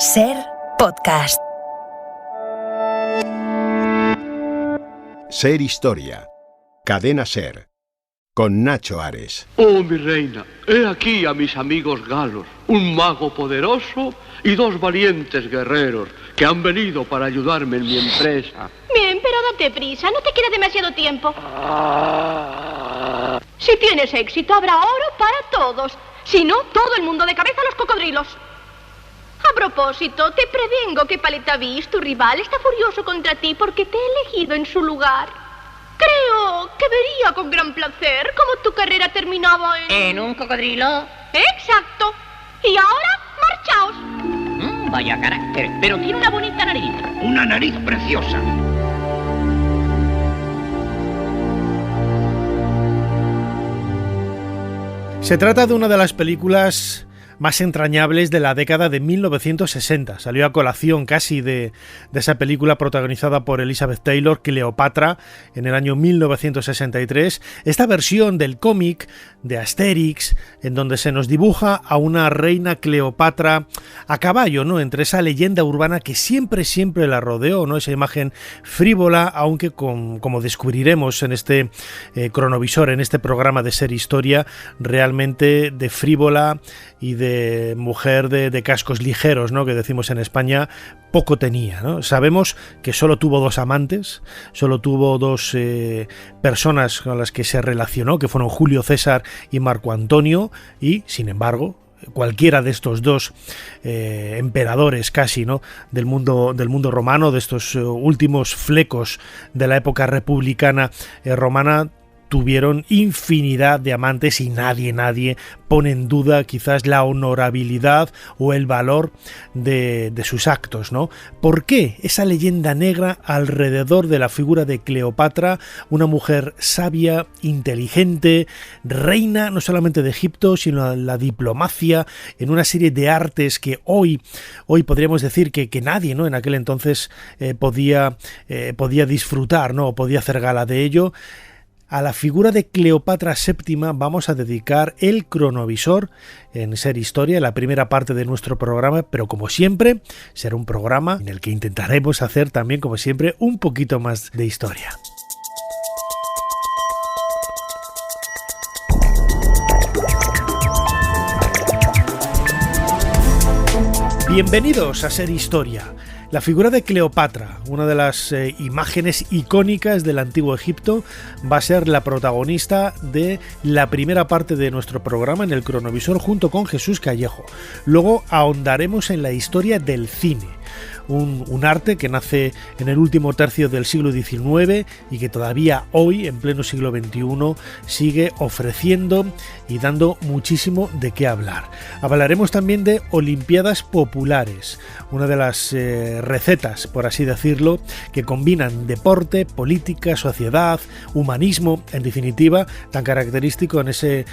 Ser Podcast. Ser Historia. Cadena Ser. Con Nacho Ares. Oh, mi reina, he aquí a mis amigos galos, un mago poderoso y dos valientes guerreros que han venido para ayudarme en mi empresa. Bien, pero date prisa, no te queda demasiado tiempo. Si tienes éxito, habrá oro para todos. Si no, todo el mundo de cabeza a los cocodrilos. A propósito, te prevengo que Paletavis, tu rival, está furioso contra ti porque te he elegido en su lugar. Creo que vería con gran placer cómo tu carrera terminaba ¿En un cocodrilo? Exacto. Y ahora, marchaos. Vaya carácter, pero tiene una bonita nariz. Una nariz preciosa. Se trata de una de las películas más entrañables de la década de 1960. Salió a colación casi de esa película protagonizada por Elizabeth Taylor, Cleopatra, en el año 1963. Esta versión del cómic de Asterix, en donde se nos dibuja a una reina Cleopatra a caballo, ¿no?, entre esa leyenda urbana que siempre la rodeó, ¿no?, esa imagen frívola, aunque como descubriremos en este cronovisor, en este programa de Ser Historia, realmente de frívola y de mujer de cascos ligeros, ¿no?, que decimos en España, poco tenía, ¿no? Sabemos que solo tuvo dos amantes, solo tuvo dos personas con las que se relacionó, que fueron Julio César y Marco Antonio, y sin embargo cualquiera de estos dos emperadores casi, ¿no?, del mundo romano, de estos últimos flecos de la época republicana romana, tuvieron infinidad de amantes y nadie pone en duda quizás la honorabilidad o el valor de sus actos, ¿no? ¿Por qué esa leyenda negra alrededor de la figura de Cleopatra, una mujer sabia, inteligente, reina no solamente de Egipto, sino la diplomacia, en una serie de artes que hoy podríamos decir que nadie, ¿no?, en aquel entonces podía disfrutar, ¿no?, o podía hacer gala de ello? A la figura de Cleopatra VII vamos a dedicar el cronovisor en Ser Historia, la primera parte de nuestro programa, pero como siempre será un programa en el que intentaremos hacer también, como siempre, un poquito más de historia. Bienvenidos a Ser Historia. La figura de Cleopatra, una de las imágenes icónicas del antiguo Egipto, va a ser la protagonista de la primera parte de nuestro programa en el cronovisor junto con Jesús Callejo. Luego ahondaremos en la historia del cine. Un arte que nace en el último tercio del siglo XIX y que todavía hoy, en pleno siglo XXI, sigue ofreciendo y dando muchísimo de qué hablar. Hablaremos también de Olimpiadas Populares, una de las recetas, por así decirlo, que combinan deporte, política, sociedad, humanismo, en definitiva, tan característico en ese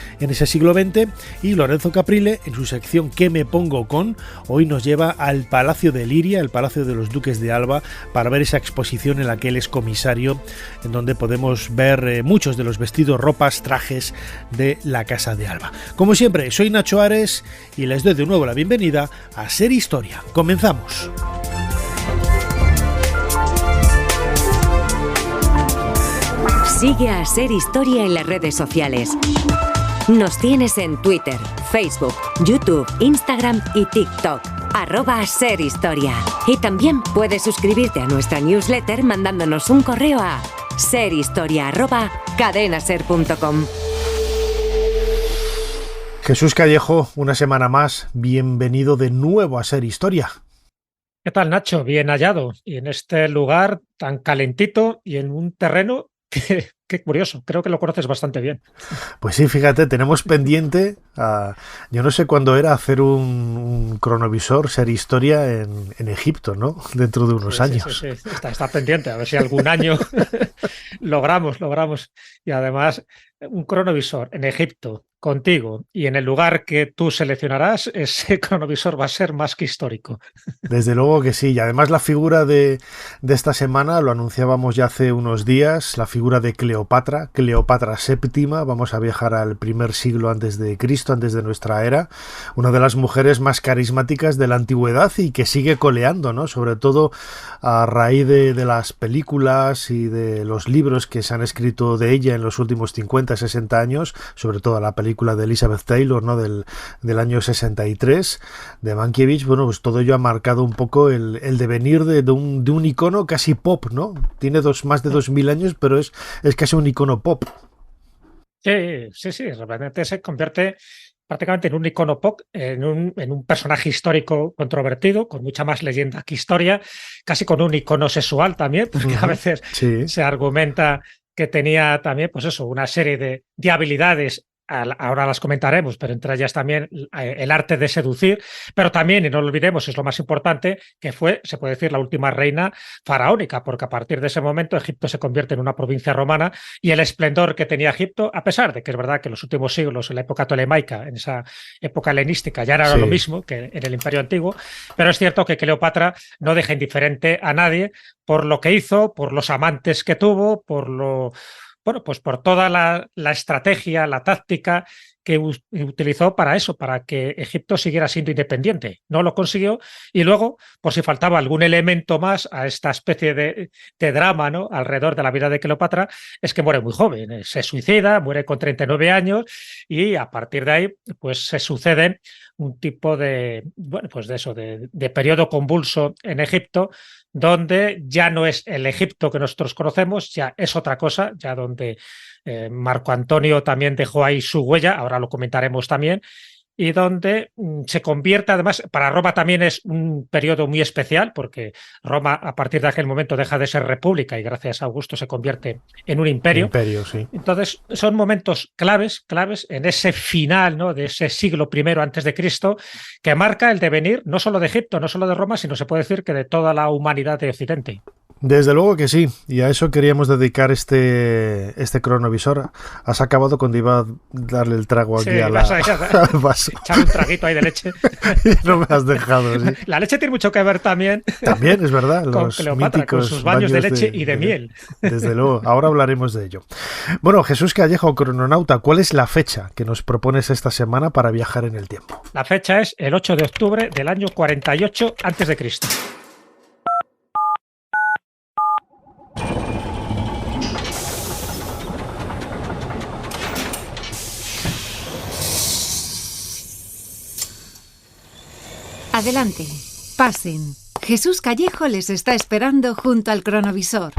siglo XX, y Lorenzo Caprile, en su sección ¿Qué me pongo con?, hoy nos lleva al Palacio de Liria, el Palacio de los Duques de Alba, para ver esa exposición en la que él es comisario, en donde podemos ver muchos de los vestidos, ropas, trajes de la Casa de Alba. Como siempre, soy Nacho Ares y les doy de nuevo la bienvenida a Ser Historia. Comenzamos. Sigue a Ser Historia en las redes sociales. Nos tienes en Twitter, Facebook, YouTube, Instagram y TikTok. @serhistoria. Y también puedes suscribirte a nuestra newsletter mandándonos un correo a serhistoria@cadenaser.com. Jesús Callejo, una semana más, bienvenido de nuevo a Ser Historia. ¿Qué tal, Nacho? Bien hallado. Y en este lugar tan calentito y en un terreno que, qué curioso, creo que lo conoces bastante bien. Pues sí, fíjate, tenemos pendiente, yo no sé cuándo era, hacer un cronovisor, Ser Historia en Egipto, ¿no? Dentro de unos años. Sí. Está pendiente, a ver si algún año logramos. Y además, un cronovisor en Egipto, contigo y en el lugar que tú seleccionarás, ese cronovisor va a ser más que histórico. Desde luego que sí, y además la figura de esta semana, lo anunciábamos ya hace unos días, la figura de Cleopatra VII, vamos a viajar al primer siglo antes de Cristo, antes de nuestra era, una de las mujeres más carismáticas de la antigüedad y que sigue coleando, ¿no? Sobre todo a raíz de las películas y de los libros que se han escrito de ella en los últimos 50, 60 años, sobre todo la película de Elizabeth Taylor, ¿no? del año 63 de Mankiewicz. Bueno, pues todo ello ha marcado un poco el devenir de un icono casi pop, ¿no? Tiene más de 2000 años, pero es casi un icono pop. Sí, realmente se convierte prácticamente en un icono pop, en un personaje histórico controvertido, con mucha más leyenda que historia, casi con un icono sexual también, porque a veces se argumenta que tenía también, pues eso, una serie de habilidades. Ahora las comentaremos, pero entre ellas también el arte de seducir, pero también, y no lo olvidemos, es lo más importante, que fue, se puede decir, la última reina faraónica, porque a partir de ese momento Egipto se convierte en una provincia romana y el esplendor que tenía Egipto, a pesar de que es verdad que en los últimos siglos, en la época tolemaica, en esa época helenística, ya era lo mismo que en el Imperio Antiguo, pero es cierto que Cleopatra no deja indiferente a nadie por lo que hizo, por los amantes que tuvo, pues por toda la estrategia, la táctica que utilizó para eso, para que Egipto siguiera siendo independiente. No lo consiguió y luego, por si faltaba algún elemento más a esta especie de drama, ¿no?, alrededor de la vida de Cleopatra, es que muere muy joven, se suicida, muere con 39 años y a partir de ahí pues se suceden un tipo de periodo convulso en Egipto, donde ya no es el Egipto que nosotros conocemos, ya es otra cosa, ya donde Marco Antonio también dejó ahí su huella, ahora lo comentaremos también, y donde se convierte, además, para Roma también es un periodo muy especial, porque Roma a partir de aquel momento deja de ser república y gracias a Augusto se convierte en un imperio. Sí. Entonces son momentos claves en ese final, ¿no?, de ese siglo I antes de Cristo, que marca el devenir no solo de Egipto, no solo de Roma, sino se puede decir que de toda la humanidad de Occidente. Desde luego que sí, y a eso queríamos este cronovisor. Has acabado cuando iba a darle el trago aquí al vaso. Echar un traguito ahí de leche. No me has dejado, sí. La leche tiene mucho que ver también. También, es verdad. Con los Cleopatra, con sus baños de leche y de miel. Desde luego, ahora hablaremos de ello. Bueno, Jesús Callejo, crononauta, ¿cuál es la fecha que nos propones esta semana para viajar en el tiempo? La fecha es el 8 de octubre del año 48 a.C. Adelante, pasen. Jesús Callejo les está esperando junto al cronovisor.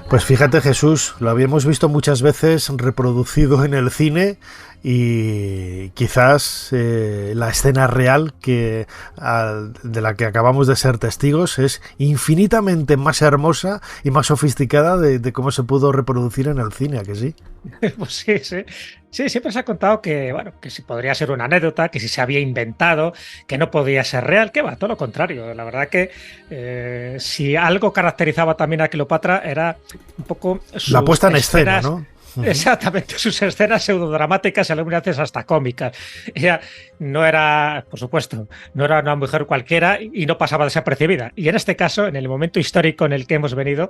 Pues fíjate, Jesús, lo habíamos visto muchas veces reproducido en el cine y quizás la escena real de la que acabamos de ser testigos es infinitamente más hermosa y más sofisticada de cómo se pudo reproducir en el cine, ¿a que sí? Pues sí. Sí, siempre se ha contado que si podría ser una anécdota, que si se había inventado, que no podía ser real, que va, todo lo contrario. La verdad que si algo caracterizaba también a Cleopatra era un poco la puesta en escena, ¿no? Exactamente, sus escenas pseudodramáticas y algunas veces hasta cómicas. Ella no era, por supuesto, no era una mujer cualquiera y no pasaba desapercibida. Y en este caso, en el momento histórico en el que hemos venido,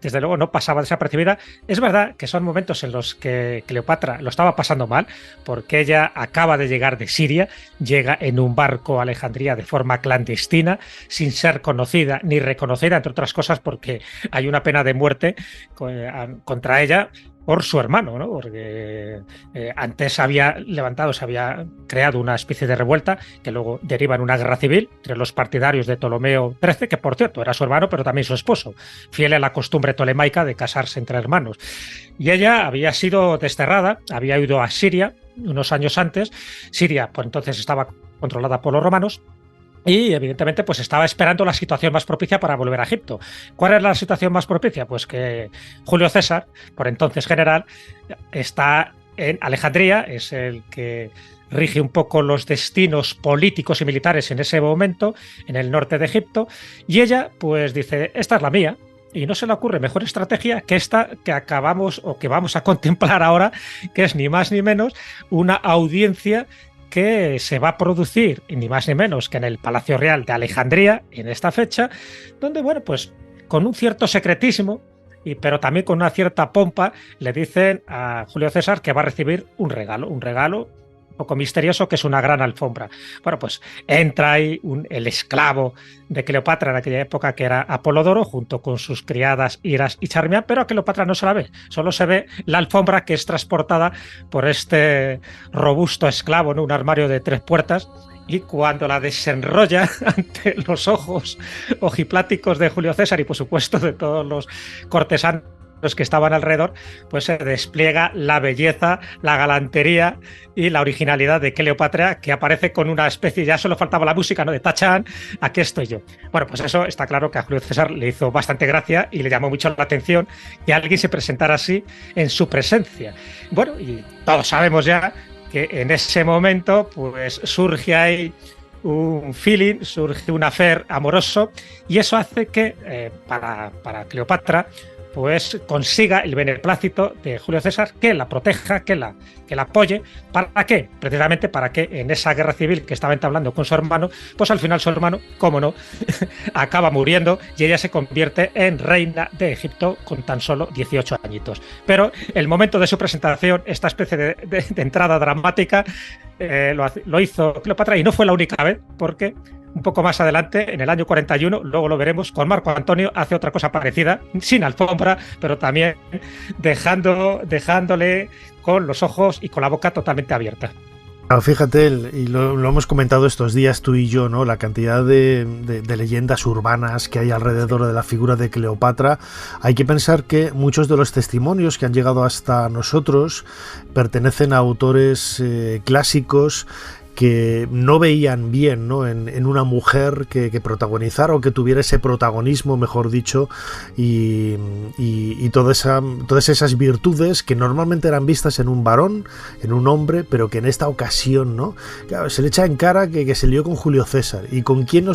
desde luego no pasaba desapercibida. Es verdad que son momentos en los que Cleopatra lo estaba pasando mal, porque ella acaba de llegar de Siria, llega en un barco a Alejandría de forma clandestina, sin ser conocida ni reconocida, entre otras cosas porque hay una pena de muerte contra ella por su hermano, ¿no? Porque antes se había creado una especie de revuelta que luego deriva en una guerra civil entre los partidarios de Ptolomeo XIII, que por cierto era su hermano, pero también su esposo, fiel a la costumbre tolemaica de casarse entre hermanos. Y ella había sido desterrada, había ido a Siria unos años antes. Siria, por entonces, estaba controlada por los romanos. Y evidentemente pues estaba esperando la situación más propicia para volver a Egipto. ¿Cuál es la situación más propicia? Pues que Julio César, por entonces general, está en Alejandría, es el que rige un poco los destinos políticos y militares en ese momento, en el norte de Egipto, y ella pues dice, esta es la mía, y no se le ocurre mejor estrategia que esta que acabamos o que vamos a contemplar ahora, que es ni más ni menos una audiencia que se va a producir ni más ni menos que en el Palacio Real de Alejandría en esta fecha, donde, bueno, pues con un cierto secretismo, pero también con una cierta pompa, le dicen a Julio César que va a recibir un regalo un poco misterioso, que es una gran alfombra. Bueno, pues entra ahí el esclavo de Cleopatra en aquella época, que era Apolodoro, junto con sus criadas Iras y Charmian, pero a Cleopatra no se la ve, solo se ve la alfombra que es transportada por este robusto esclavo, ¿no? Un armario de 3 puertas, y cuando la desenrolla ante los ojos ojipláticos de Julio César y por supuesto de todos los cortesanos que estaban alrededor, pues se despliega la belleza, la galantería y la originalidad de Cleopatra, que aparece con una especie, ya solo faltaba la música, ¿no?, de tachan, aquí estoy yo. Bueno, pues eso está claro que a Julio César le hizo bastante gracia y le llamó mucho la atención que alguien se presentara así en su presencia. Bueno, y todos sabemos ya que en ese momento pues surge ahí un feeling, surge un affair amoroso, y eso hace que para Cleopatra pues consiga el beneplácito de Julio César, que la proteja, que la apoye. ¿Para qué? Precisamente para que en esa guerra civil que estaba entablando con su hermano, pues al final su hermano, cómo no, acaba muriendo y ella se convierte en reina de Egipto con tan solo 18 añitos. Pero el momento de su presentación, esta especie de entrada dramática, lo hizo Cleopatra, y no fue la única vez, porque un poco más adelante, en el año 41, luego lo veremos, con Marco Antonio hace otra cosa parecida, sin alfombra, pero también dejándole con los ojos y con la boca totalmente abierta. Fíjate, y lo hemos comentado estos días tú y yo, ¿no? La cantidad de leyendas urbanas que hay alrededor de la figura de Cleopatra. Hay que pensar que muchos de los testimonios que han llegado hasta nosotros pertenecen a autores clásicos que no veían bien, ¿no?, en una mujer que protagonizara o que tuviera ese protagonismo, mejor dicho, y todas esas virtudes que normalmente eran vistas en un varón, en un hombre, pero que en esta ocasión, ¿no?, claro, se le echa en cara que se lió con Julio César. ¿Y con quién no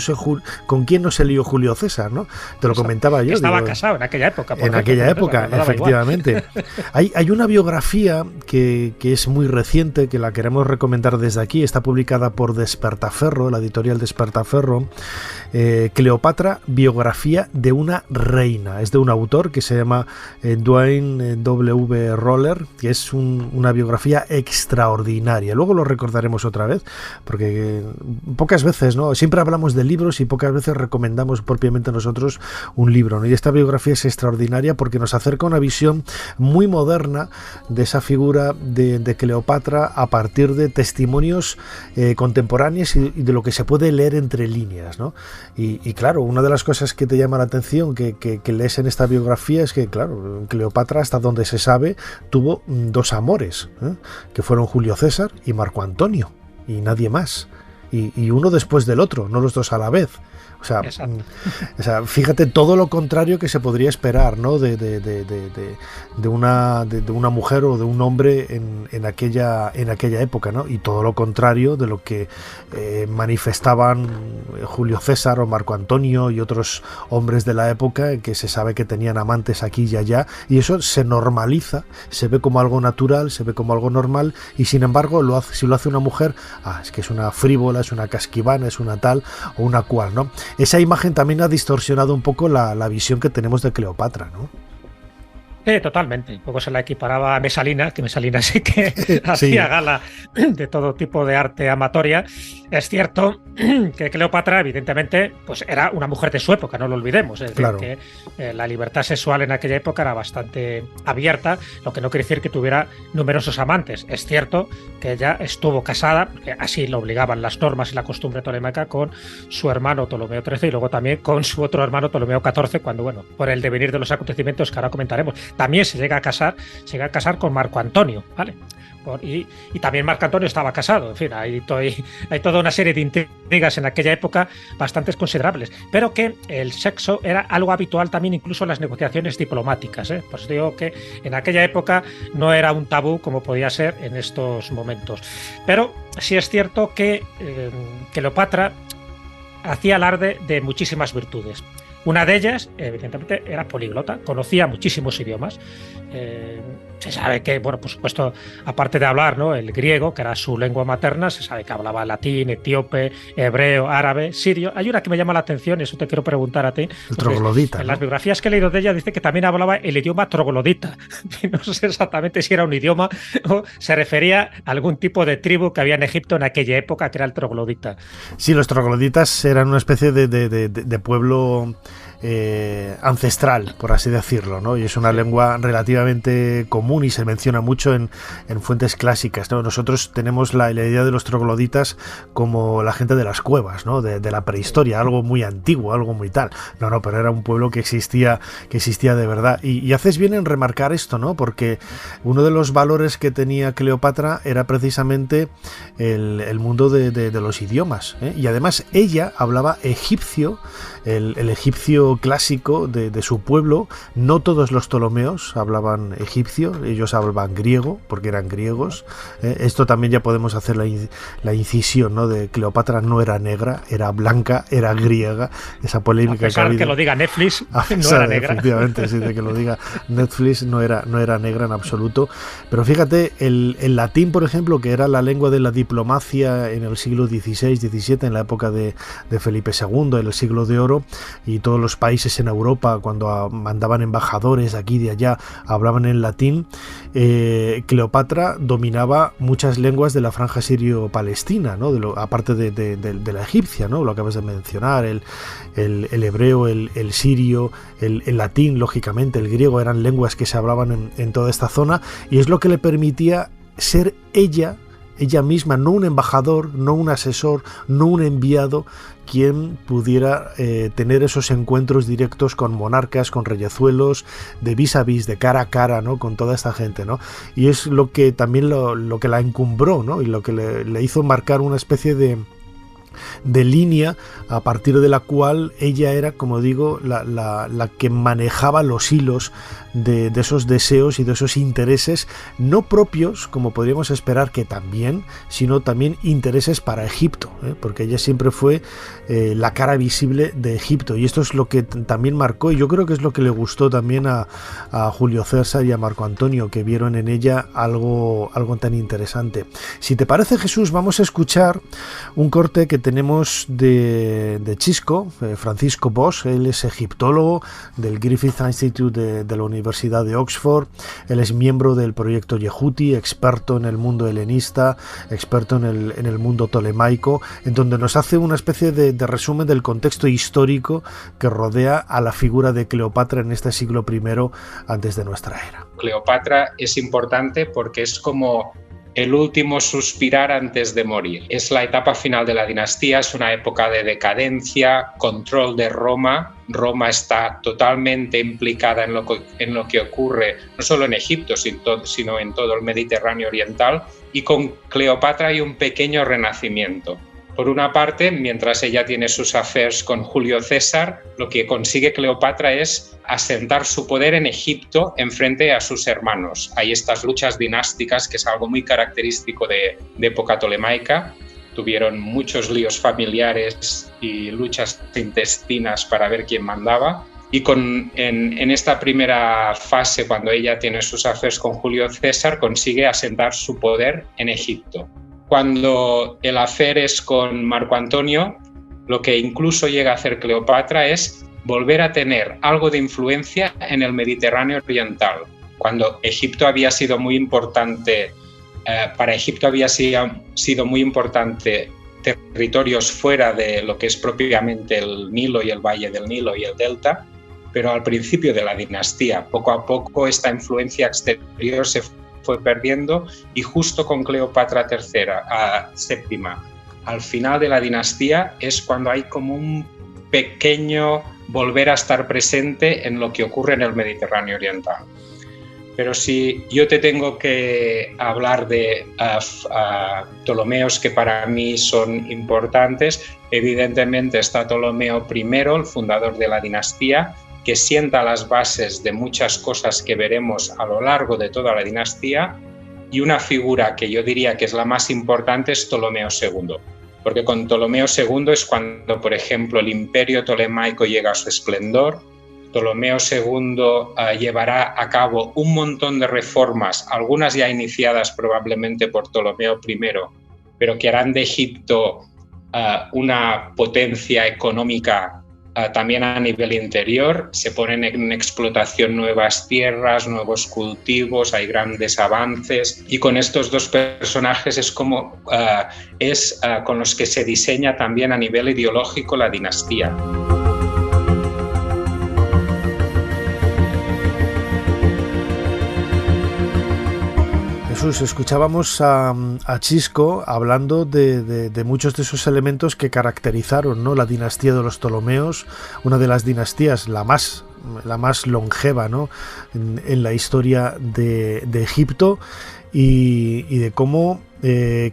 se lió Julio César, no? Te lo comentaba yo. Estaba casado en aquella época. En aquella época, efectivamente. Hay una biografía que es muy reciente, que la queremos recomendar desde aquí. Está publicada por Despertaferro, la editorial Despertaferro, Cleopatra, biografía de una reina. Es de un autor que se llama Dwayne W. Roller, que es una biografía extraordinaria. Luego lo recordaremos otra vez, porque pocas veces, ¿no?, siempre hablamos de libros y pocas veces recomendamos propiamente nosotros un libro, ¿no? Y esta biografía es extraordinaria porque nos acerca una visión muy moderna de esa figura de Cleopatra a partir de testimonios contemporáneos y de lo que se puede leer entre líneas, ¿no? Y claro, una de las cosas que te llama la atención que lees en esta biografía es que, claro, Cleopatra, hasta donde se sabe, tuvo 2 amores, que fueron Julio César y Marco Antonio, y nadie más. Y uno después del otro, no los 2 a la vez. O sea, fíjate todo lo contrario que se podría esperar, ¿no?, de una mujer o de un hombre en aquella época, ¿no? Y todo lo contrario de lo que manifestaban Julio César o Marco Antonio y otros hombres de la época, que se sabe que tenían amantes aquí y allá, y eso se normaliza, se ve como algo natural, se ve como algo normal, y sin embargo si lo hace una mujer, es que es una frívola, es una casquivana, es una tal o una cual, ¿no? Esa imagen también ha distorsionado un poco la visión que tenemos de Cleopatra, ¿no? Totalmente. Un poco se la equiparaba a Mesalina, que Mesalina sí que hacía gala de todo tipo de arte amatoria. Es cierto que Cleopatra, evidentemente, pues era una mujer de su época, no lo olvidemos. Es decir, que la libertad sexual en aquella época era bastante abierta, lo que no quiere decir que tuviera numerosos amantes. Es cierto que ella estuvo casada, porque así lo obligaban las normas y la costumbre tolemaica, con su hermano Ptolomeo XIII y luego también con su otro hermano Ptolomeo XIV, cuando, bueno, por el devenir de los acontecimientos que ahora comentaremos, también se llega a casar con Marco Antonio, ¿vale? Y también Marco Antonio estaba casado. En fin, hay toda una serie de intrigas en aquella época bastante considerables, pero que el sexo era algo habitual también incluso en las negociaciones diplomáticas. Pues digo que en aquella época no era un tabú como podía ser en estos momentos. Pero sí es cierto que Cleopatra hacía alarde de muchísimas virtudes. Una de ellas, evidentemente, era políglota, conocía muchísimos idiomas. Se sabe que, bueno, por supuesto, aparte de hablar, ¿no?, el griego, que era su lengua materna, se sabe que hablaba latín, etíope, hebreo, árabe, sirio. Hay una que me llama la atención, y eso te quiero preguntar a ti. El troglodita. En las biografías que he leído de ella dice que también hablaba el idioma troglodita. No sé exactamente si era un idioma o se refería a algún tipo de tribu que había en Egipto en aquella época, que era el troglodita. Sí, los trogloditas eran una especie de pueblo ancestral, por así decirlo, ¿no? Y es una lengua relativamente común y se menciona mucho en fuentes clásicas, ¿no? Nosotros tenemos la idea de los trogloditas como la gente de las cuevas, ¿no? De la prehistoria, algo muy antiguo, algo muy tal. No, pero era un pueblo que existía de verdad. Y haces bien en remarcar esto, ¿no? Porque uno de los valores que tenía Cleopatra era precisamente el mundo de los idiomas, ¿eh? Y además ella hablaba egipcio, el egipcio clásico de su pueblo. No todos los ptolomeos hablaban egipcio, ellos hablaban griego, porque eran griegos. Esto también ya podemos hacer la incisión, ¿no? De Cleopatra no era negra, era blanca, era griega. Esa polémica a pesar que lo diga Netflix, no era negra. Efectivamente, sí, de que lo diga Netflix, no era negra en absoluto. Pero fíjate, el latín, por ejemplo, que era la lengua de la diplomacia en el siglo XVI, XVII, en la época de Felipe II, en el siglo de oro, y todos los países en Europa, cuando mandaban embajadores de aquí y de allá, hablaban en latín. Cleopatra dominaba muchas lenguas de la franja sirio-palestina, ¿no? Aparte de la egipcia, ¿no? Lo acabas de mencionar, el hebreo, el sirio, el latín, lógicamente, el griego, eran lenguas que se hablaban en toda esta zona, y es lo que le permitía ser ella misma, no un embajador, no un asesor, no un enviado, quien pudiera tener esos encuentros directos con monarcas, con reyezuelos, de vis a vis, de cara a cara, ¿no? Con toda esta gente, ¿no? Y es lo que también lo que la encumbró, ¿no? Y lo que le hizo marcar una especie de línea a partir de la cual ella era, como digo, la que manejaba los hilos de esos deseos y de esos intereses, no propios, como podríamos esperar que también, sino también intereses para Egipto, porque ella siempre fue la cara visible de Egipto, y esto es lo que también marcó, y yo creo que es lo que le gustó también a Julio César y a Marco Antonio, que vieron en ella algo tan interesante. Si te parece, Jesús, vamos a escuchar un corte que tenemos de Chisco, Francisco Bosch. Él es egiptólogo del Griffith Institute de la Universidad de Oxford. Él es miembro del proyecto Yehuti, experto en el mundo helenista, experto en el mundo tolemaico, en donde nos hace una especie de resumen del contexto histórico que rodea a la figura de Cleopatra en este siglo I antes de nuestra era. Cleopatra es importante porque es como el último suspirar antes de morir. Es la etapa final de la dinastía, es una época de decadencia, control de Roma. Roma está totalmente implicada en lo que ocurre no solo en Egipto, sino en todo el Mediterráneo oriental, y con Cleopatra hay un pequeño renacimiento. Por una parte, mientras ella tiene sus affairs con Julio César, lo que consigue Cleopatra es asentar su poder en Egipto en frente a sus hermanos. Hay estas luchas dinásticas, que es algo muy característico de época tolemaica. Tuvieron muchos líos familiares y luchas intestinas para ver quién mandaba. Y en esta primera fase, cuando ella tiene sus affairs con Julio César, consigue asentar su poder en Egipto. Cuando el affair es con Marco Antonio, lo que incluso llega a hacer Cleopatra es volver a tener algo de influencia en el Mediterráneo oriental. Cuando Egipto había sido muy importante, para Egipto había sido muy importante territorios fuera de lo que es propiamente el Nilo y el Valle del Nilo y el Delta, pero al principio de la dinastía, poco a poco, esta influencia exterior se fue perdiendo, y justo con Cleopatra VII, al final de la dinastía, es cuando hay como un pequeño volver a estar presente en lo que ocurre en el Mediterráneo oriental. Pero si yo te tengo que hablar de Ptolomeos que para mí son importantes, evidentemente está Ptolomeo I, el fundador de la dinastía, que sienta las bases de muchas cosas que veremos a lo largo de toda la dinastía, y una figura que yo diría que es la más importante es Ptolomeo II, porque con Ptolomeo II es cuando, por ejemplo, el imperio tolemaico llega a su esplendor. Ptolomeo II llevará a cabo un montón de reformas, algunas ya iniciadas probablemente por Ptolomeo I, pero que harán de Egipto una potencia económica también a nivel interior. Se ponen en explotación nuevas tierras, nuevos cultivos, hay grandes avances, y con estos dos personajes es como con los que se diseña también a nivel ideológico la dinastía. Jesús, escuchábamos a Chisco hablando de muchos de esos elementos que caracterizaron, ¿no?, la dinastía de los Ptolomeos, una de las dinastías, la más longeva, ¿no?, en la historia de Egipto, y de cómo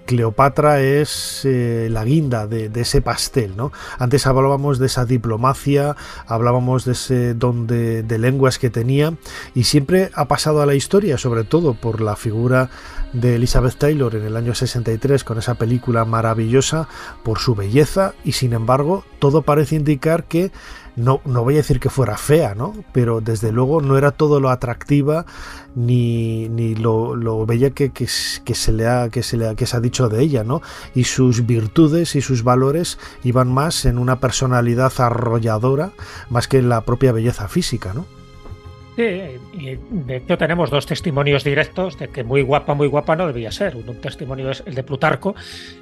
Cleopatra es la guinda de ese pastel, ¿no? Antes hablábamos de esa diplomacia, hablábamos de ese don de lenguas que tenía, y siempre ha pasado a la historia, sobre todo por la figura de Elizabeth Taylor en el año 63 con esa película maravillosa, por su belleza, y sin embargo todo parece indicar que no voy a decir que fuera fea, ¿no?, pero desde luego no era todo lo atractiva ni lo bella que se ha dicho de ella, ¿no? Y sus virtudes y sus valores iban más en una personalidad arrolladora más que en la propia belleza física, ¿no? Sí, y de hecho tenemos dos testimonios directos de que muy guapa no debía ser. Un testimonio es el de Plutarco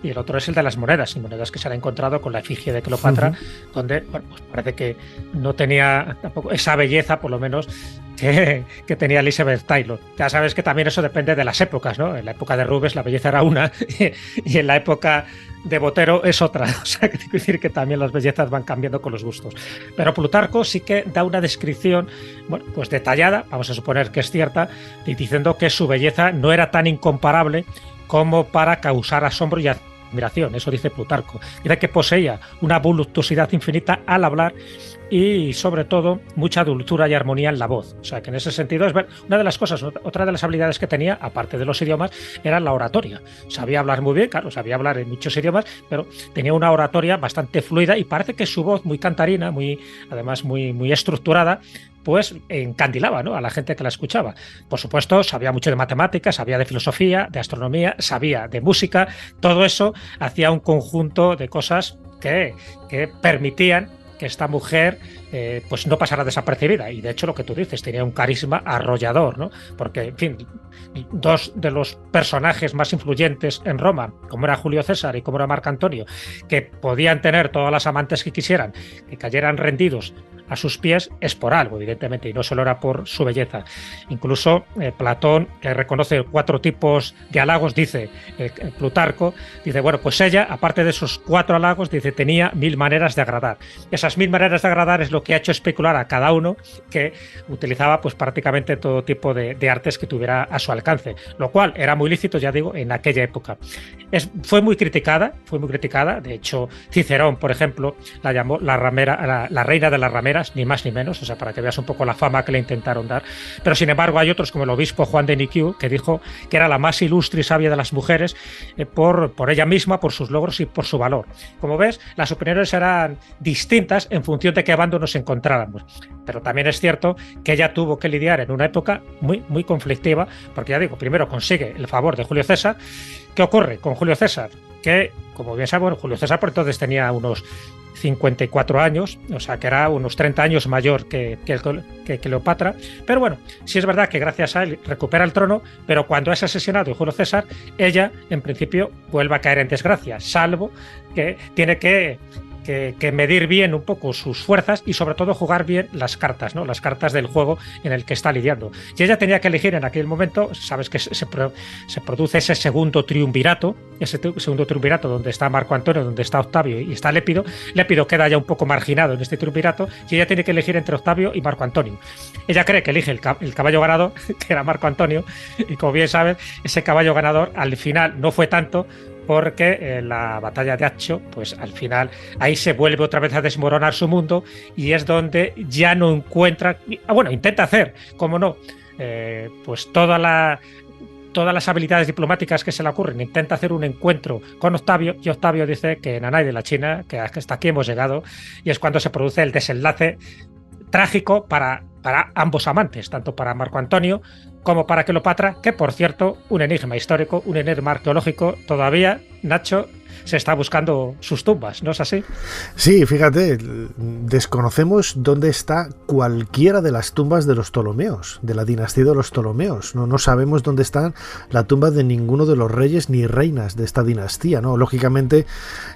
y el otro es el de las monedas, y monedas que se han encontrado con la efigie de Cleopatra, donde pues parece que no tenía tampoco esa belleza, por lo menos, que tenía Elizabeth Taylor. Ya sabes que también eso depende de las épocas, ¿no? En la época de Rubens la belleza era una y en la época de Botero es otra. O sea, que tengo que decir que también las bellezas van cambiando con los gustos. Pero Plutarco sí que da una descripción, bueno, pues detallada, vamos a suponer que es cierta, diciendo que su belleza no era tan incomparable como para causar asombro y admiración. Eso dice Plutarco. Dice que poseía una voluptuosidad infinita al hablar y, sobre todo, mucha dulzura y armonía en la voz. O sea, que en ese sentido, una de las cosas, otra de las habilidades que tenía, aparte de los idiomas, era la oratoria. Sabía hablar muy bien, claro, sabía hablar en muchos idiomas, pero tenía una oratoria bastante fluida, y parece que su voz, muy cantarina, además muy estructurada, pues encandilaba, ¿no?, a la gente que la escuchaba. Por supuesto, sabía mucho de matemáticas, sabía de filosofía, de astronomía, sabía de música. Todo eso hacía un conjunto de cosas que permitían que esta mujer pues no pasara desapercibida. Y de hecho, lo que tú dices, tenía un carisma arrollador, ¿no? Porque, en fin, dos de los personajes más influyentes en Roma, como era Julio César y como era Marco Antonio, que podían tener todas las amantes que quisieran, que cayeran rendidos a sus pies, es por algo, evidentemente, y no solo era por su belleza. Incluso Platón, que reconoce 4 tipos de halagos, dice, Plutarco, dice, bueno, pues ella, aparte de esos 4 halagos, dice, tenía 1000 maneras de agradar. Esas 1000 maneras de agradar es lo que ha hecho especular a cada uno, que utilizaba pues prácticamente todo tipo de artes que tuviera a su alcance, lo cual era muy lícito, ya digo, en aquella época. Fue muy criticada, de hecho, Cicerón, por ejemplo, la llamó la reina de las rameras, ni más ni menos, o sea, para que veas un poco la fama que le intentaron dar. Pero sin embargo hay otros, como el obispo Juan de Niquiu, que dijo que era la más ilustre y sabia de las mujeres por ella misma, por sus logros y por su valor. Como ves, las opiniones eran distintas en función de qué bando nos encontráramos. Pero también es cierto que ella tuvo que lidiar en una época muy conflictiva, porque ya digo, primero consigue el favor de Julio César. ¿Qué ocurre con Julio César? Que, como bien sabemos, Julio César por entonces tenía unos 54 años, o sea que era unos 30 años mayor que Cleopatra, pero bueno, sí es verdad que gracias a él recupera el trono, pero cuando es asesinado Julio César, ella en principio vuelve a caer en desgracia, salvo que tiene que que medir bien un poco sus fuerzas y sobre todo jugar bien las cartas, ¿no? Las cartas del juego en el que está lidiando. Y ella tenía que elegir en aquel momento, sabes que se produce ese segundo triunvirato donde está Marco Antonio, donde está Octavio y está Lépido. Lépido queda ya un poco marginado en este triunvirato y ella tiene que elegir entre Octavio y Marco Antonio. Ella cree que elige el caballo ganador, que era Marco Antonio, y como bien sabes, ese caballo ganador al final no fue tanto, porque en la batalla de Accio, pues al final ahí se vuelve otra vez a desmoronar su mundo y es donde ya no encuentra, bueno, intenta hacer, como no, pues todas las habilidades diplomáticas que se le ocurren, intenta hacer un encuentro con Octavio y Octavio dice que Nanay de la China, que hasta aquí hemos llegado, y es cuando se produce el desenlace trágico para ambos amantes, tanto para Marco Antonio como para Cleopatra, que por cierto, un enigma histórico, un enigma arqueológico, todavía, Nacho, se está buscando sus tumbas, ¿no es así? Sí, fíjate, desconocemos dónde está cualquiera de las tumbas de los Ptolomeos, de la dinastía de los Ptolomeos. No sabemos dónde están la tumba de ninguno de los reyes ni reinas de esta dinastía, ¿no? Lógicamente,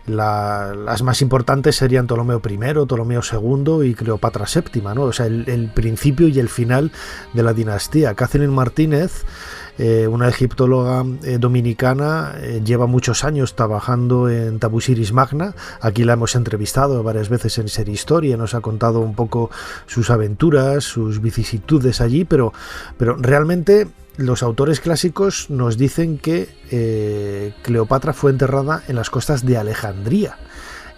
las más importantes serían Ptolomeo I, Ptolomeo II y Cleopatra VII, ¿no? O sea, el principio y el final de la dinastía. Catherine Martínez, una egiptóloga dominicana, lleva muchos años trabajando en Tabusiris Magna. Aquí la hemos entrevistado varias veces en Ser Historia, nos ha contado un poco sus aventuras, sus vicisitudes allí, pero realmente los autores clásicos nos dicen que Cleopatra fue enterrada en las costas de Alejandría,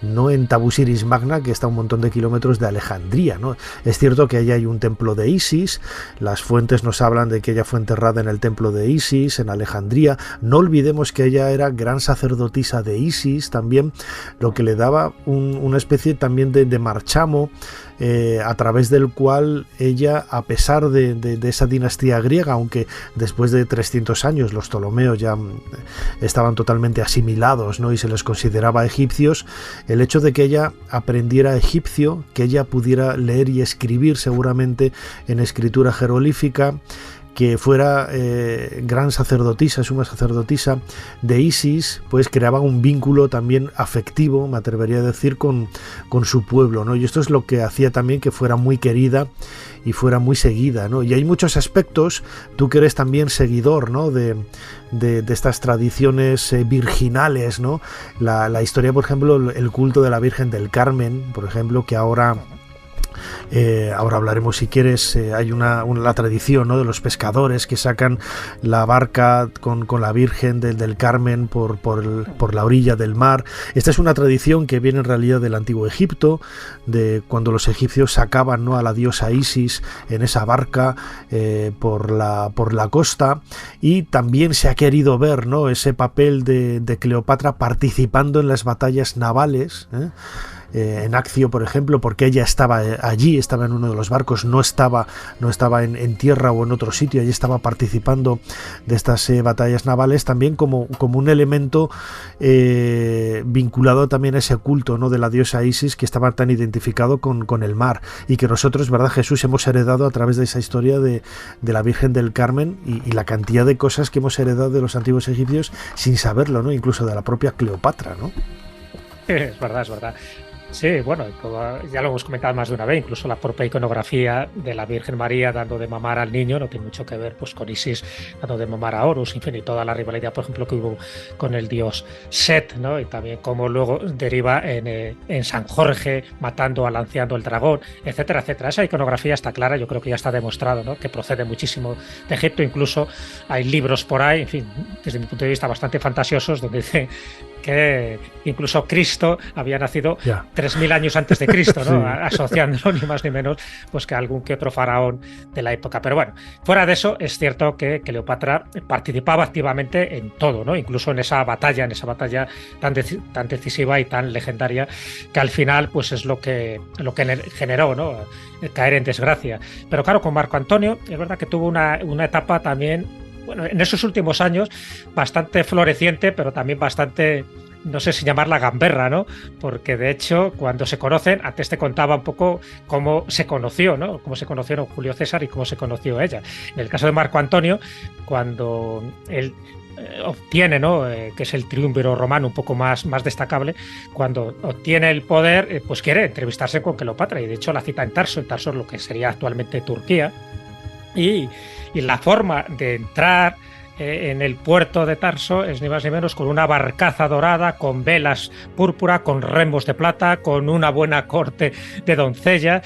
no en Tabusiris Magna, que está a un montón de kilómetros de Alejandría, ¿no? Es cierto que allí hay un templo de Isis, las fuentes nos hablan de que ella fue enterrada en el templo de Isis, en Alejandría. No olvidemos que ella era gran sacerdotisa de Isis también, lo que le daba una especie también de marchamo, a través del cual ella, a pesar de esa dinastía griega, aunque después de 300 años los Ptolomeos ya estaban totalmente asimilados, ¿no? Y se les consideraba egipcios, el hecho de que ella aprendiera egipcio, que ella pudiera leer y escribir seguramente en escritura jeroglífica, que fuera gran sacerdotisa, suma sacerdotisa de Isis, pues creaba un vínculo también afectivo, me atrevería a decir, con su pueblo, ¿no? Y esto es lo que hacía también que fuera muy querida y fuera muy seguida, ¿no? Y hay muchos aspectos, tú que eres también seguidor, ¿no? de estas tradiciones virginales, ¿no? La historia, por ejemplo, el culto de la Virgen del Carmen, por ejemplo, que ahora hablaremos, si quieres, hay la tradición, ¿no? De los pescadores que sacan la barca con la Virgen del Carmen por la orilla del mar. Esta es una tradición que viene en realidad del antiguo Egipto, de cuando los egipcios sacaban, ¿no? A la diosa Isis en esa barca por la costa, y también se ha querido ver, ¿no? Ese papel de Cleopatra participando en las batallas navales, en Accio, por ejemplo, porque ella estaba allí, estaba en uno de los barcos, no estaba en tierra o en otro sitio, allí estaba participando de estas batallas navales, también como un elemento vinculado también a ese culto, ¿no? De la diosa Isis, que estaba tan identificado con el mar, y que nosotros, ¿verdad, Jesús?, hemos heredado a través de esa historia de la Virgen del Carmen, y la cantidad de cosas que hemos heredado de los antiguos egipcios sin saberlo, ¿no? Incluso de la propia Cleopatra, ¿no? Es verdad. Sí, bueno, ya lo hemos comentado más de una vez, incluso la propia iconografía de la Virgen María dando de mamar al niño no tiene mucho que ver, pues, con Isis dando de mamar a Horus, en fin, y toda la rivalidad, por ejemplo, que hubo con el dios Set, ¿no? Y también cómo luego deriva en San Jorge matando al anciano el dragón, etcétera, etcétera. Esa iconografía está clara, yo creo que ya está demostrado, ¿no? Que procede muchísimo de Egipto, incluso hay libros por ahí, en fin, desde mi punto de vista bastante fantasiosos, donde dice que incluso Cristo había nacido 3000 años antes de Cristo, ¿no? Sí. Asociándolo ni más ni menos, pues, que algún que otro faraón de la época. Pero bueno, fuera de eso, es cierto que Cleopatra participaba activamente en todo, ¿no? Incluso en esa batalla tan decisiva y tan legendaria, que al final, pues, es lo que generó, ¿no? Caer en desgracia. Pero claro, con Marco Antonio, es verdad que tuvo una etapa también, bueno, en esos últimos años, bastante floreciente, pero también bastante, no sé si llamarla gamberra, ¿no? Porque de hecho, cuando se conocen, antes te contaba un poco cómo se conoció, ¿no? Cómo se conocieron Julio César y cómo se conoció ella. En el caso de Marco Antonio, cuando él obtiene, ¿no? Que es el triunviro romano un poco más destacable, cuando obtiene el poder, pues quiere entrevistarse con Cleopatra, y de hecho la cita en Tarso lo que sería actualmente Turquía, y la forma de entrar en el puerto de Tarso es ni más ni menos con una barcaza dorada, con velas púrpura, con remos de plata, con una buena corte de doncellas.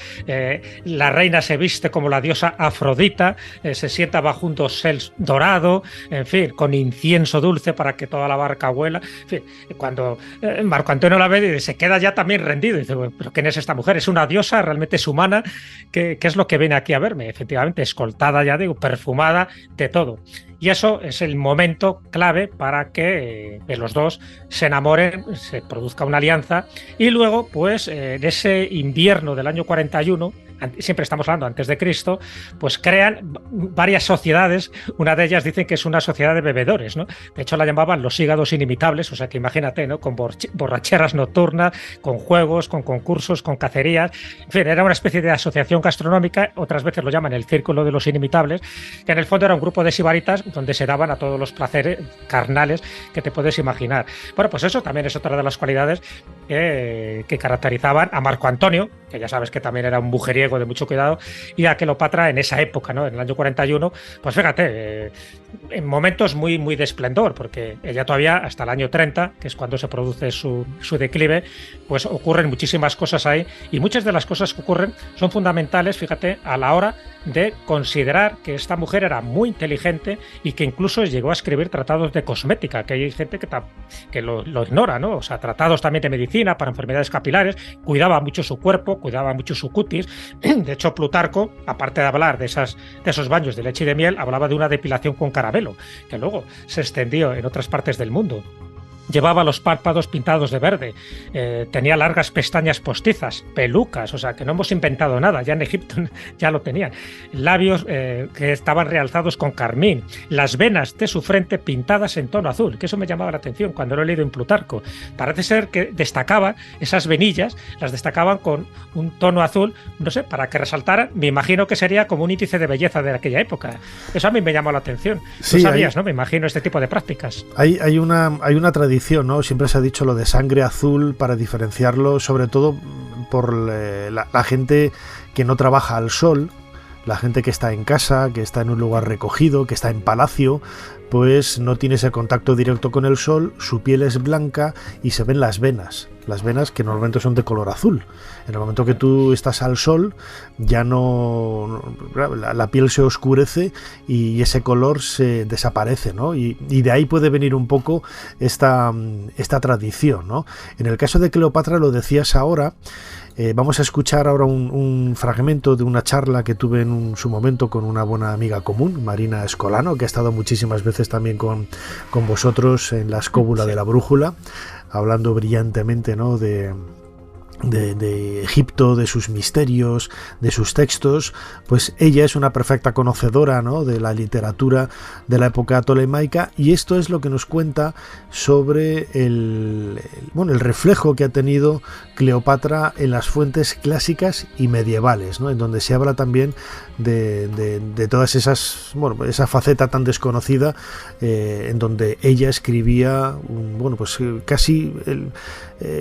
La reina se viste como la diosa Afrodita, se sienta bajo un dosel dorado, en fin, con incienso dulce para que toda la barca huela. En fin, cuando Marco Antonio la ve, se queda ya también rendido. Dice, ¿pero quién es esta mujer? ¿Es una diosa? ¿Realmente es humana? ¿Qué es lo que viene aquí a verme? Efectivamente, escoltada, ya digo, perfumada, de todo. Y eso es el momento clave para que los dos se enamoren, se produzca una alianza, y luego, pues, en ese invierno del año 41, siempre estamos hablando antes de Cristo, pues crean varias sociedades. Una de ellas dicen que es una sociedad de bebedores, ¿no? De hecho la llamaban los hígados inimitables, o sea que imagínate, ¿no? Con borracheras nocturnas, con juegos, con concursos, con cacerías, en fin, era una especie de asociación gastronómica. Otras veces lo llaman el círculo de los inimitables, que en el fondo era un grupo de sibaritas donde se daban a todos los placeres carnales que te puedes imaginar. Bueno, pues eso también es otra de las cualidades que caracterizaban a Marco Antonio, que ya sabes que también era un mujeriego de mucho cuidado, y a Cleopatra en esa época, ¿no? En el año 41, pues fíjate, en momentos muy de esplendor, porque ella todavía hasta el año 30, que es cuando se produce su declive, pues ocurren muchísimas cosas ahí, y muchas de las cosas que ocurren son fundamentales, fíjate, a la hora de considerar que esta mujer era muy inteligente y que incluso llegó a escribir tratados de cosmética, que hay gente que lo ignora, ¿no? O sea, tratados también de medicina para enfermedades capilares, cuidaba mucho su cuerpo, cuidaba mucho su cutis. De hecho, Plutarco, aparte de hablar de esos baños de leche y de miel, hablaba de una depilación con caramelo, que luego se extendió en otras partes del mundo. Llevaba los párpados pintados de verde, tenía largas pestañas postizas, pelucas, o sea que no hemos inventado nada, ya en Egipto ya lo tenían. Labios que estaban realzados con carmín, las venas de su frente pintadas en tono azul, que eso me llamaba la atención cuando lo he leído en Plutarco. Parece ser que destacaban esas venillas, las destacaban con un tono azul, no sé, para que resaltaran. Me imagino que sería como un índice de belleza de aquella época. Eso a mí me llamó la atención. Sí, tú sabías, ¿no? Me imagino este tipo de prácticas. Hay una tradición, ¿no? Siempre se ha dicho lo de sangre azul para diferenciarlo, sobre todo por la gente que no trabaja al sol, la gente que está en casa, que está en un lugar recogido, que está en palacio, pues no tiene ese contacto directo con el sol, su piel es blanca y se ven las venas que normalmente son de color azul. En el momento que tú estás al sol, ya la piel se oscurece y ese color se desaparece, ¿no? Y de ahí puede venir un poco esta tradición, ¿no? En el caso de Cleopatra, lo decías ahora, vamos a escuchar ahora un fragmento de una charla que tuve en su momento con una buena amiga común, Marina Escolano, que ha estado muchísimas veces también con vosotros en la escóbula de la brújula, hablando brillantemente, ¿no? de Egipto, de sus misterios, de sus textos. Pues ella es una perfecta conocedora, ¿no? de la literatura de la época tolemaica, y esto es lo que nos cuenta sobre el reflejo que ha tenido Cleopatra en las fuentes clásicas y medievales, ¿no? En donde se habla también de todas esas, esa faceta tan desconocida, en donde ella escribía casi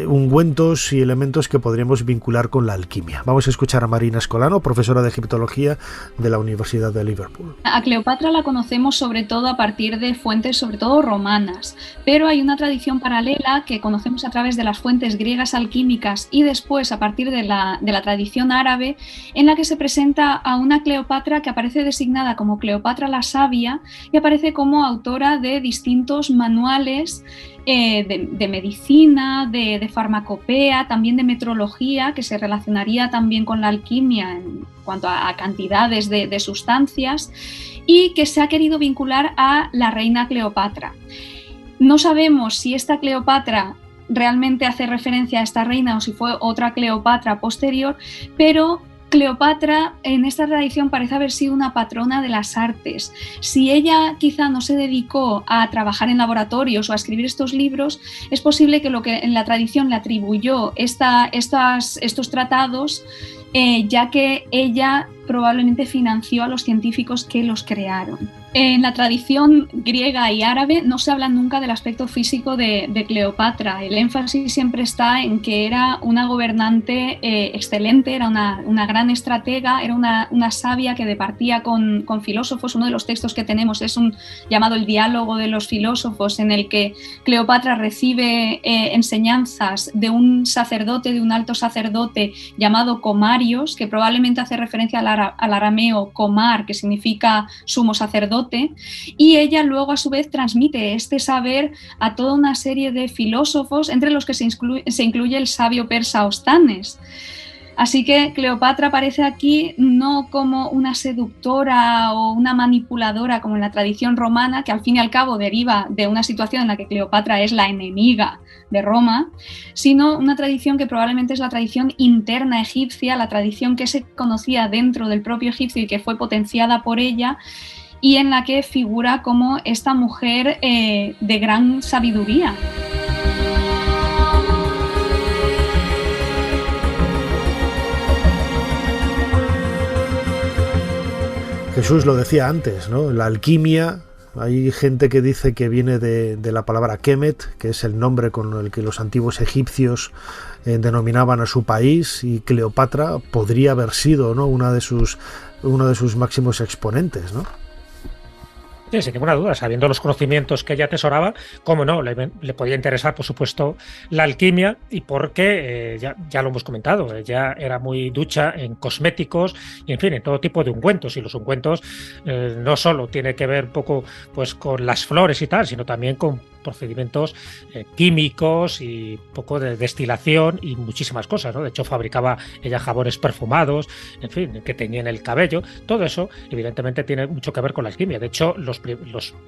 ungüentos y elementos que podríamos vincular con la alquimia. Vamos a escuchar a Marina Escolano, profesora de egiptología de la Universidad de Liverpool. A Cleopatra la conocemos sobre todo a partir de fuentes, sobre todo romanas, pero hay una tradición paralela que conocemos a través de las fuentes griegas alquímicas y después a partir de la tradición árabe, en la que se presenta a una Cleopatra que aparece designada como Cleopatra la Sabia y aparece como autora de distintos manuales de medicina, de farmacopea, también de metrología, que se relacionaría también con la alquimia en cuanto a cantidades de sustancias, y que se ha querido vincular a la reina Cleopatra. No sabemos si esta Cleopatra realmente hace referencia a esta reina o si fue otra Cleopatra posterior, pero Cleopatra en esta tradición parece haber sido una patrona de las artes. Si ella quizá no se dedicó a trabajar en laboratorios o a escribir estos libros, es posible que lo que en la tradición le atribuyó estos tratados, ya que ella probablemente financió a los científicos que los crearon. En la tradición griega y árabe no se habla nunca del aspecto físico de Cleopatra. El énfasis siempre está en que era una gobernante excelente, era una gran estratega, era una sabia que departía con filósofos. Uno de los textos que tenemos es un llamado el Diálogo de los Filósofos, en el que Cleopatra recibe enseñanzas de un sacerdote, de un alto sacerdote llamado Comarios, que probablemente hace referencia al arameo Comar, que significa sumo sacerdote, y ella luego a su vez transmite este saber a toda una serie de filósofos, entre los que se incluye el sabio persa Ostanes. Así que Cleopatra aparece aquí no como una seductora o una manipuladora como en la tradición romana, que al fin y al cabo deriva de una situación en la que Cleopatra es la enemiga de Roma, sino una tradición que probablemente es la tradición interna egipcia, la tradición que se conocía dentro del propio egipcio y que fue potenciada por ella, y en la que figura como esta mujer de gran sabiduría. Jesús lo decía antes, ¿no? La alquimia, hay gente que dice que viene de la palabra Kemet, que es el nombre con el que los antiguos egipcios denominaban a su país, y Cleopatra podría haber sido, ¿no?, uno de sus máximos exponentes, ¿no? Sí, sin ninguna duda, sabiendo los conocimientos que ella atesoraba, cómo no, le podía interesar, por supuesto, la alquimia, y porque, ya lo hemos comentado, ella era muy ducha en cosméticos y, en fin, en todo tipo de ungüentos, y los ungüentos no solo tiene que ver un poco pues con las flores y tal, sino también con procedimientos químicos y poco de destilación y muchísimas cosas, ¿no? De hecho, fabricaba ella jabones perfumados, en fin, que teñían el cabello. Todo eso, evidentemente, tiene mucho que ver con la alquimia. De hecho, los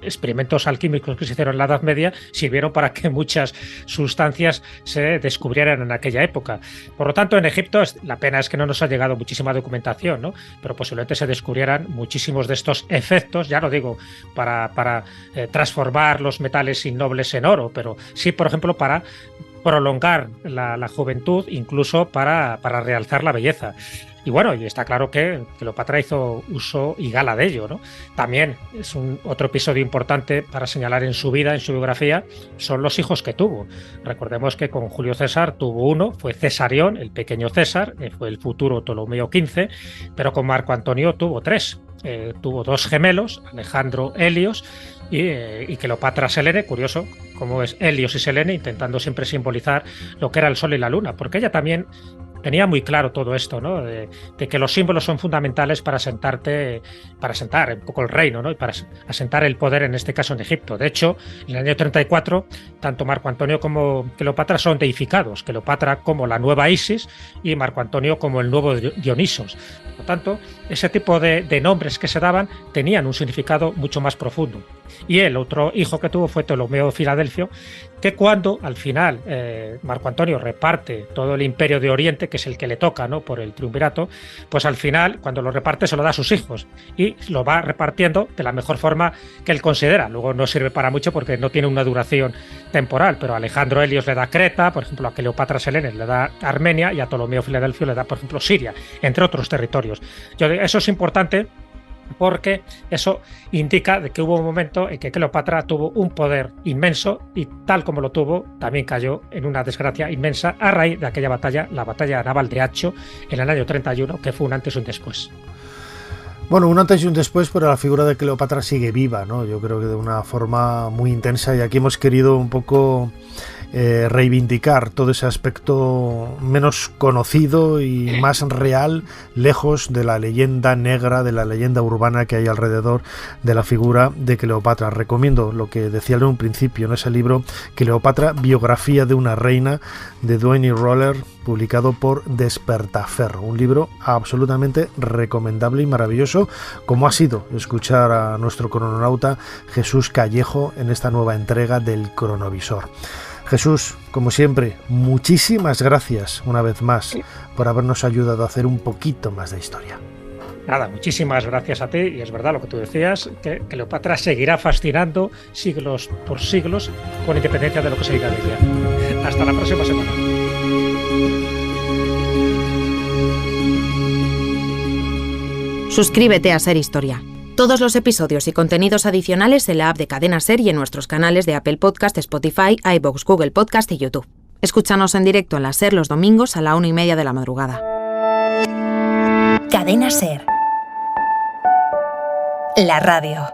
experimentos alquímicos que se hicieron en la Edad Media sirvieron para que muchas sustancias se descubrieran en aquella época. Por lo tanto, en Egipto, la pena es que no nos ha llegado muchísima documentación, ¿no? Pero posiblemente se descubrieran muchísimos de estos efectos, ya no digo para transformar los metales innobles en oro, pero sí, por ejemplo, para prolongar la juventud, incluso para realzar la belleza. Y bueno, y está claro que Cleopatra hizo uso y gala de ello, ¿no? También es otro episodio importante para señalar en su vida, en su biografía, son los hijos que tuvo. Recordemos que con Julio César tuvo uno, fue Cesarión, el pequeño César, fue el futuro Ptolomeo XV, pero con Marco Antonio tuvo 3. Tuvo 2 gemelos, Alejandro, Helios, y Cleopatra Selene. Curioso cómo es Helios y Selene, intentando siempre simbolizar lo que era el sol y la luna, porque ella también tenía muy claro todo esto, ¿no? De que los símbolos son fundamentales para asentar un poco el reino, ¿no? Y para asentar el poder, en este caso en Egipto. De hecho, en el año 34, tanto Marco Antonio como Cleopatra son deificados. Cleopatra como la nueva Isis y Marco Antonio como el nuevo Dionisos. Por lo tanto, ese tipo de nombres que se daban tenían un significado mucho más profundo. Y el otro hijo que tuvo fue Ptolomeo Filadelfio, que cuando al final Marco Antonio reparte todo el imperio de Oriente, que es el que le toca, ¿no?, por el triunvirato, pues al final, cuando lo reparte, se lo da a sus hijos y lo va repartiendo de la mejor forma que él considera. Luego no sirve para mucho porque no tiene una duración temporal, pero a Alejandro Helios le da Creta, por ejemplo, a Cleopatra Selene le da Armenia, y a Ptolomeo Filadelfio le da, por ejemplo, Siria, entre otros territorios. Eso es importante, porque eso indica de que hubo un momento en que Cleopatra tuvo un poder inmenso, y tal como lo tuvo, también cayó en una desgracia inmensa a raíz de aquella batalla, la batalla naval de Accio, en el año 31, que fue un antes y un después. Bueno, un antes y un después, pero la figura de Cleopatra sigue viva, ¿no? Yo creo que de una forma muy intensa, y aquí hemos querido un poco reivindicar todo ese aspecto menos conocido y más real, lejos de la leyenda negra, de la leyenda urbana que hay alrededor de la figura de Cleopatra. Recomiendo lo que decía en un principio, en ese libro Cleopatra, biografía de una reina, de Duane Roller, publicado por Despertaferro, un libro absolutamente recomendable y maravilloso, como ha sido escuchar a nuestro crononauta Jesús Callejo en esta nueva entrega del Cronovisor. Jesús, como siempre, muchísimas gracias una vez más por habernos ayudado a hacer un poquito más de historia. Nada, muchísimas gracias a ti, y es verdad lo que tú decías, que Cleopatra seguirá fascinando siglos por siglos, con independencia de lo que se diga de ella. Hasta la próxima semana. Suscríbete a Ser Historia. Todos los episodios y contenidos adicionales en la app de Cadena SER y en nuestros canales de Apple Podcast, Spotify, iVoox, Google Podcast y YouTube. Escúchanos en directo en la SER los domingos a la 1:30 de la madrugada. Cadena SER. La radio.